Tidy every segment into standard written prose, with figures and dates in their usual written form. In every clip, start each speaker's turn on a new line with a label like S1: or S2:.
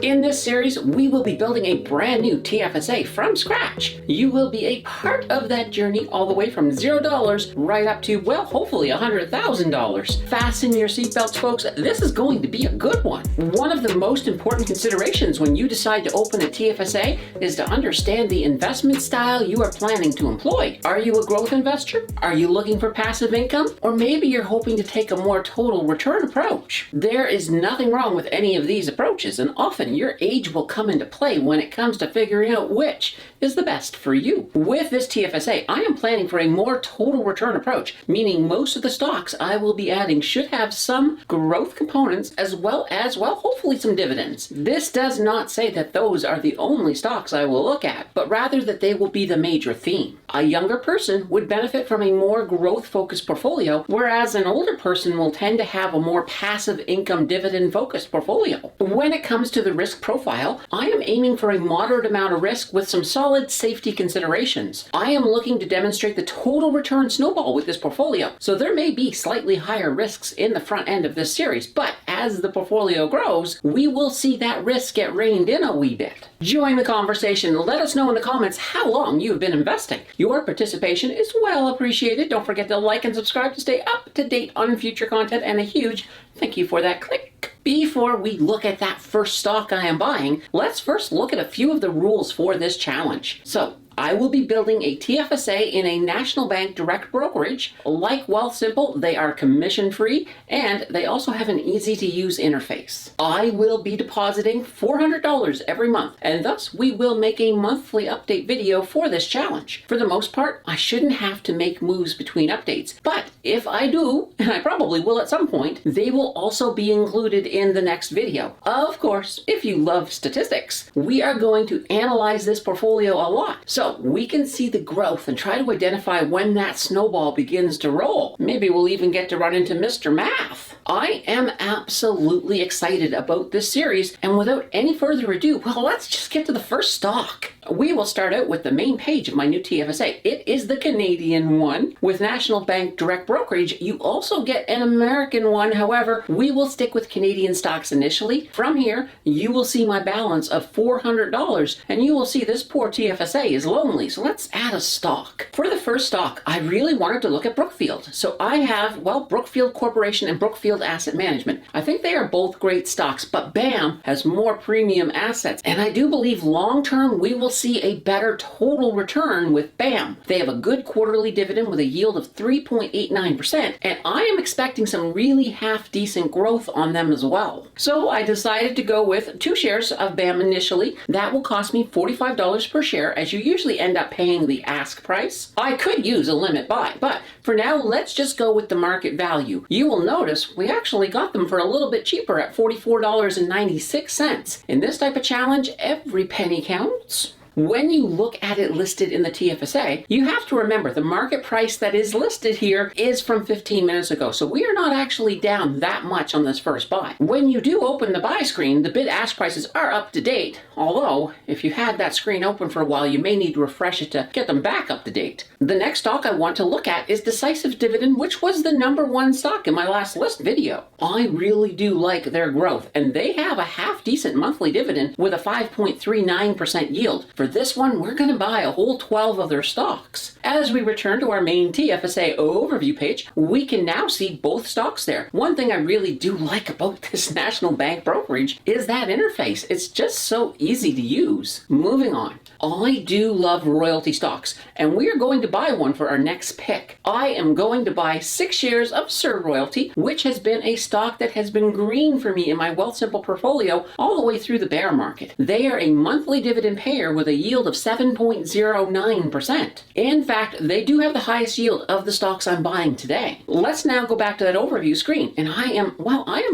S1: In this series, we will be building a brand new TFSA from scratch. You will be a part of that journey all the way from $0 right up to, well, hopefully $100,000. Fasten your seatbelts, folks. This is going to be a good one. One of the most important considerations when you decide to open a TFSA is to understand the investment style you are planning to employ. Are you a growth investor? Are you looking for passive income? Or maybe you're hoping to take a more total return approach. There is nothing wrong with any of these approaches, and often your age will come into play when it comes to figuring out which is the best for you. With this TFSA, I am planning for a more total return approach, meaning most of the stocks I will be adding should have some growth components as well, hopefully some dividends. This does not say that those are the only stocks I will look at, but rather that they will be the major theme. A younger person would benefit from a more growth-focused portfolio, whereas an older person will tend to have a more passive income dividend-focused portfolio. When it comes to the risk profile, I am aiming for a moderate amount of risk with some solid safety considerations. I am looking to demonstrate the total return snowball with this portfolio, so there may be slightly higher risks in the front end of this series, but as the portfolio grows, we will see that risk get reined in a wee bit. Join the conversation. Let us know in the comments how long you've been investing. Your participation is well appreciated. Don't forget to like and subscribe to stay up to date on future content, and a huge thank you for that click. Before we look at that first stock I am buying, let's first look at a few of the rules for this challenge. So, I will be building a TFSA in a national bank direct brokerage. Like Wealthsimple, they are commission-free, and they also have an easy-to-use interface. I will be depositing $400 every month, and thus we will make a monthly update video for this challenge. For the most part, I shouldn't have to make moves between updates, but if I do, and I probably will at some point, they will also be included in the next video. Of course, if you love statistics, we are going to analyze this portfolio a lot. So we can see the growth and try to identify when that snowball begins to roll. Maybe we'll even get to run into Mr. Math. I am absolutely excited about this series, and without any further ado, well, let's just get to the first stock. We will start out with the main page of my new TFSA. It is the Canadian one. With National Bank Direct Brokerage, you also get an American one. However, we will stick with Canadian stocks initially. From here, you will see my balance of $400, and you will see this poor TFSA is lonely. So let's add a stock. For the first stock, I really wanted to look at Brookfield. So I have, well, Brookfield Corporation and Brookfield Asset Management. I think they are both great stocks, but BAM has more premium assets. And I do believe long-term, we will see a better total return with BAM. They have a good quarterly dividend with a yield of 3.89%, and I am expecting some really half-decent growth on them as well. So I decided to go with 2 shares of BAM initially. That will cost me $45 per share, as you usually end up paying the ask price. I could use a limit buy, but for now, let's just go with the market value. You will notice we actually got them for a little bit cheaper at $44.96. In this type of challenge, every penny counts. When you look at it listed in the TFSA, you have to remember the market price that is listed here is from 15 minutes ago, so we are not actually down that much on this first buy. When you do open the buy screen, the bid-ask prices are up to date, although if you had that screen open for a while, you may need to refresh it to get them back up to date. The next stock I want to look at is Decisive Dividend, which was the #1 stock in my last list video. I really do like their growth, and they have a half-decent monthly dividend with a 5.39% yield. For this one, we're going to buy a whole 12 of their stocks. As we return to our main TFSA overview page, we can now see both stocks there. One thing I really do like about this national bank brokerage is that interface. It's just so easy to use. Moving on. I do love royalty stocks, and we are going to buy one for our next pick. I am going to buy 6 shares of Sir Royalty, which has been a stock that has been green for me in my Wealthsimple portfolio all the way through the bear market. They are a monthly dividend payer with a yield of 7.09%. In fact, they do have the highest yield of the stocks I'm buying today. Let's now go back to that overview screen, and I am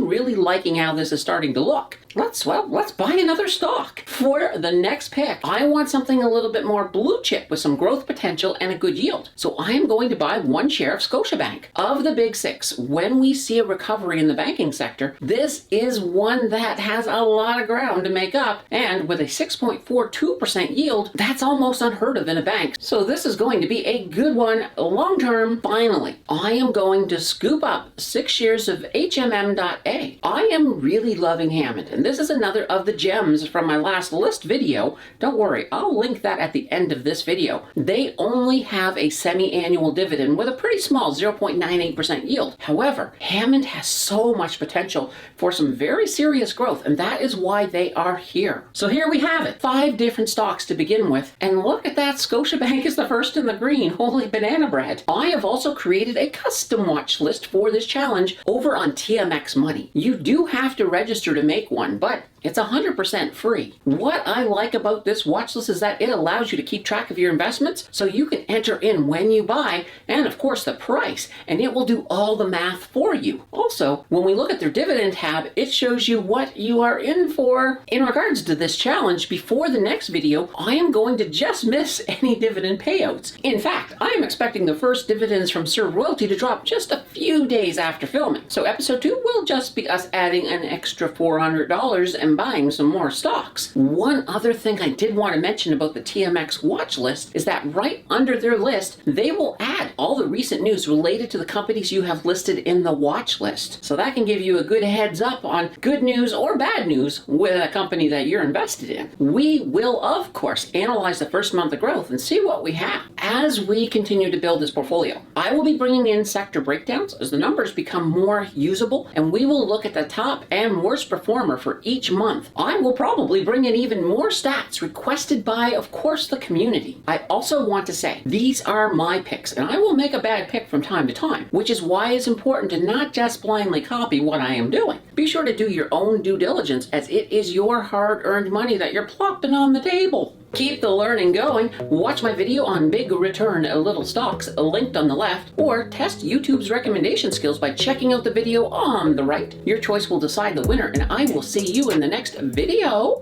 S1: really liking how this is starting to look. Let's buy another stock. For the next pick, I want something a little bit more blue chip with some growth potential and a good yield. So I am going to buy 1 share of Scotiabank. Of the big 6, when we see a recovery in the banking sector, this is one that has a lot of ground to make up, and with a 6.42% yield, that's almost unheard of in a bank. So this is going to be a good one long term. Finally, I am going to scoop up 6 shares of HMM.A. I am really loving Hammond, and And this is another of the gems from my last list video. Don't worry, I'll link that at the end of this video. They only have a semi-annual dividend with a pretty small 0.98% yield. However, Hammond has so much potential for some very serious growth, and that is why they are here. So here we have it, 5 different stocks to begin with, and look at that, Scotiabank is the first in the green. Holy banana bread. I have also created a custom watch list for this challenge over on TMX Money. You do have to register to make one, but it's 100% free. What I like about this watch list is that it allows you to keep track of your investments, so you can enter in when you buy and of course the price, and it will do all the math for you. Also, when we look at their dividend tab, it shows you what you are in for. In regards to this challenge, before the next video, I am going to just miss any dividend payouts. In fact, I am expecting the first dividends from Sir Royalty to drop just a few days after filming. So episode 2 will just be us adding an extra $400 and buying some more stocks. One other thing I did want to mention about the TMX watch list is that right under their list, they will add all the recent news related to the companies you have listed in the watch list. So that can give you a good heads up on good news or bad news with a company that you're invested in. We will, of course, analyze the first month of growth and see what we have. As we continue to build this portfolio, I will be bringing in sector breakdowns as the numbers become more usable, and we will look at the top and worst performer for each month. I will probably bring in even more stats requested by, of course, the community. I also want to say, these are my picks, and I will make a bad pick from time to time, which is why it's important to not just blindly copy what I am doing. Be sure to do your own due diligence, as it is your hard-earned money that you're plopping on the table. Keep the learning going. Watch my video on big return little stocks linked on the left, or test YouTube's recommendation skills by checking out the video on the right. Your choice will decide the winner, and I will see you in the next video.